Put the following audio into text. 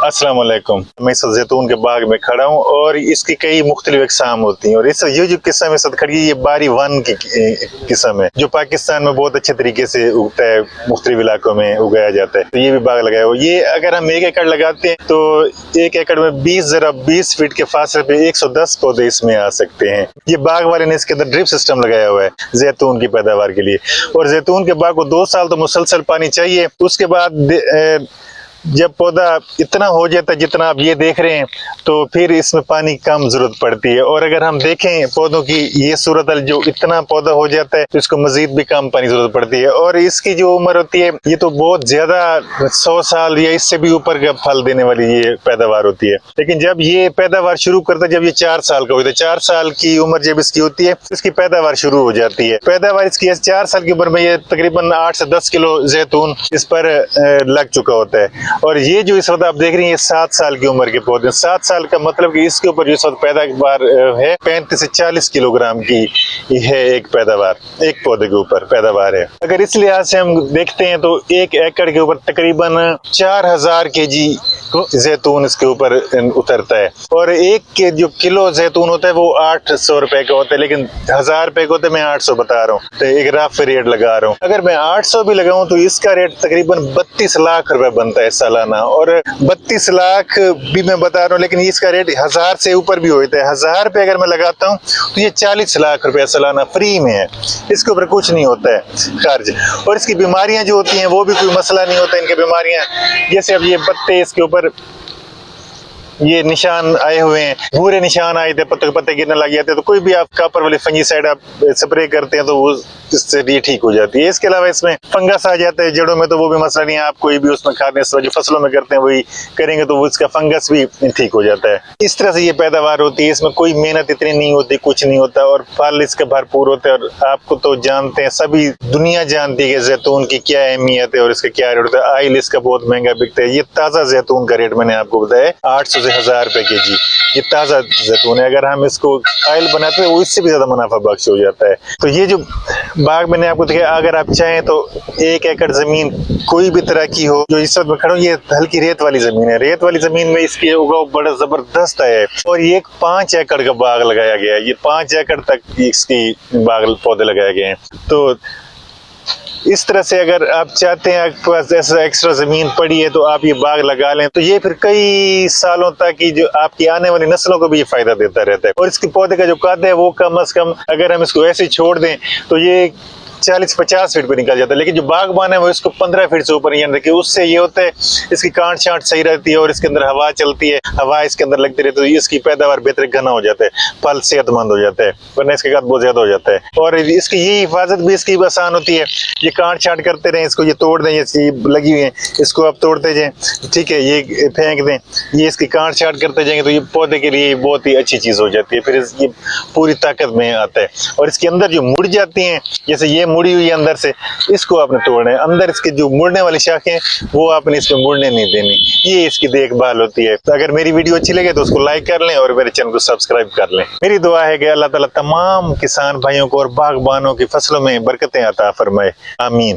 अस्सलाम वालेकुम। मैं इस जैतून के बाग में खड़ा हूँ और इसकी कई मुख्तलिफ इकसाम होती हैं और इस ये जो किस्म इस वक्त खड़ी है ये बारी वन की किस्म है जो पाकिस्तान में बहुत अच्छे तरीके से उगता है, मुख्तलिफ इलाकों में उगाया जाता है। तो ये भी बाग लगाया हुआ। ये अगर हम 1 एकड़ लगाते हैं तो 1 एकड़ में 20 फीट के फासले पे 110 पौधे इसमें आ सकते हैं। ये बाग वाले ने इसके अंदर ड्रिप सिस्टम लगाया हुआ है जैतून की पैदावार के लिए। और जैतून के बाग को 2 साल तो मुसलसल पानी चाहिए। उसके बाद जब पौधा इतना हो जाता है जितना आप ये देख रहे हैं तो फिर इसमें पानी की कम जरूरत पड़ती है। और अगर हम देखें पौधों की ये सूरत जो इतना पौधा हो जाता है तो इसको मजीद भी कम पानी की जरूरत पड़ती है। और इसकी जो उम्र होती है ये तो बहुत ज्यादा 100 साल या इससे भी ऊपर का फल देने वाली ये पैदावार होती है। लेकिन जब ये पैदावार शुरू करता है जब ये 4 साल का होता है, 4 साल की उम्र जब इसकी होती है इसकी पैदावार शुरू हो जाती है। पैदावार इसकी 4 साल की उम्र में ये तकरीबन 8 से 10 किलो जैतून इस पर लग चुका होता है। और ये जो इस वक्त आप देख रहे हैं ये 7 साल की उम्र के पौधे। 7 साल का मतलब कि इसके ऊपर जिस वक्त पैदावार है 35 से 40 किलोग्राम की है एक पैदावार, एक पौधे के ऊपर पैदावार है। अगर इस लिहाज से हम देखते हैं तो 1 एकड़ के ऊपर तकरीबन 4000 केजी जैतून इसके ऊपर उतरता है। और एक के जो किलो जैतून होता है वो 800 रुपए का होता है, लेकिन 1000 रुपए का होता है। मैं 800 बता रहा हूँ, तो एक रफ रेट लगा रहा हूँ। अगर मैं 800 भी लगाऊं तो इसका रेट तकरीबन 32 लाख रुपए बनता है सालाना। और 32 लाख भी मैं बता रहा हूँ, लेकिन इसका रेट 1000 से ऊपर भी होता है। 1000 रुपए अगर मैं लगाता हूँ तो ये 40 लाख रुपए सालाना फ्री में है। इसके ऊपर कुछ नहीं होता है खर्च। और इसकी बीमारियां जो होती हैं वो भी कोई मसला नहीं होता। इनकी बीमारियां जैसे अब ये पत्ते इसके ऊपर ये निशान आए हुए हैं, भूरे निशान आए थे, पत्ते गिरने लग जाते हैं, तो कोई भी आप कापर वाली फंजीसाइड आप स्प्रे करते हैं तो वो इससे ये ठीक हो जाती है। इसके अलावा इसमें फंगस आ जाता है जड़ों में तो वो भी मसला नहीं है। आप कोई भी उसमें खाद जो फसलों में करते हैं वही करेंगे तो वो इसका फंगस भी ठीक हो जाता है। इस तरह से ये पैदावार होती है। इसमें कोई मेहनत इतनी नहीं होती, कुछ नहीं होता और फल इसका भरपूर होता है। और आपको तो जानते हैं, सभी दुनिया जानती है जैतून की क्या अहमियत है और इसका क्या रेट होता है। ऑयल इसका बहुत महंगा बिकता है। ये ताजा जैतून का रेट मैंने आपको बताया 800 से 1000 रुपए केजी। ये ताजा जैतून है। अगर हम इसको ऑयल बनाते हैं वो इससे भी ज्यादा मुनाफा बख्श हो जाता है। तो ये जो बाग मैंने आपको दिखाया, अगर आप चाहें तो 1 एकड़ जमीन कोई भी तरह की हो, जो इस वक्त मैं खड़ा हूं ये हल्की रेत वाली जमीन है। रेत वाली जमीन में इसकी उगाव बड़ा जबरदस्त है। और ये 5 एकड़ का बाग लगाया गया है। ये 5 एकड़ तक इसकी बाग पौधे लगाए गए हैं। तो इस तरह से अगर आप चाहते हैं आपके पास ऐसा एक्स्ट्रा जमीन पड़ी है तो आप ये बाग लगा लें तो ये फिर कई सालों तक की जो आपकी आने वाली नस्लों को भी ये फायदा देता रहता है। और इसके पौधे का जो कद है वो कम से कम अगर हम इसको ऐसे ही छोड़ दें तो ये 40-50 फीट पे निकल जाता है। लेकिन जो बागबान है वो इसको 15 फीट से ऊपर नहीं रखे। उससे ये होता है इसकी काट छांट सही रहती है और इसके अंदर हवा चलती है, हवा इसके अंदर लगती रहती है तो इसकी पैदावार बेहतर घना हो जाता है, फल सेहतमंद हो जाता है, वरना इसके कद बहुत ज्यादा हो जाता है। और इसकी ये हिफाजत भी इसकी आसान होती है। ये काट छांट करते रहे, इसको ये तोड़ दें, ये लगी हुई है इसको आप तोड़ते जाए, ठीक है, ये फेंक दें, ये इसकी काट छांट करते जाएंगे तो ये पौधे के लिए बहुत ही अच्छी चीज हो जाती है। फिर ये पूरी ताकत में आता है। और इसके अंदर जो मुड़ जाती है, जैसे ये मुड़ी हुई है अंदर से, इसको आपने तोड़ना है। अंदर इसके जो मुड़ने वाली शाखें वो आपने इसमें मुड़ने नहीं देनी। ये इसकी देखभाल होती है। तो अगर मेरी वीडियो अच्छी लगे तो उसको लाइक कर लें और मेरे चैनल को सब्सक्राइब कर लें। मेरी दुआ है कि अल्लाह ताला तमाम किसान भाइयों को और बागबानों की फसलों में बरकतें अता फरमाए। आमीन।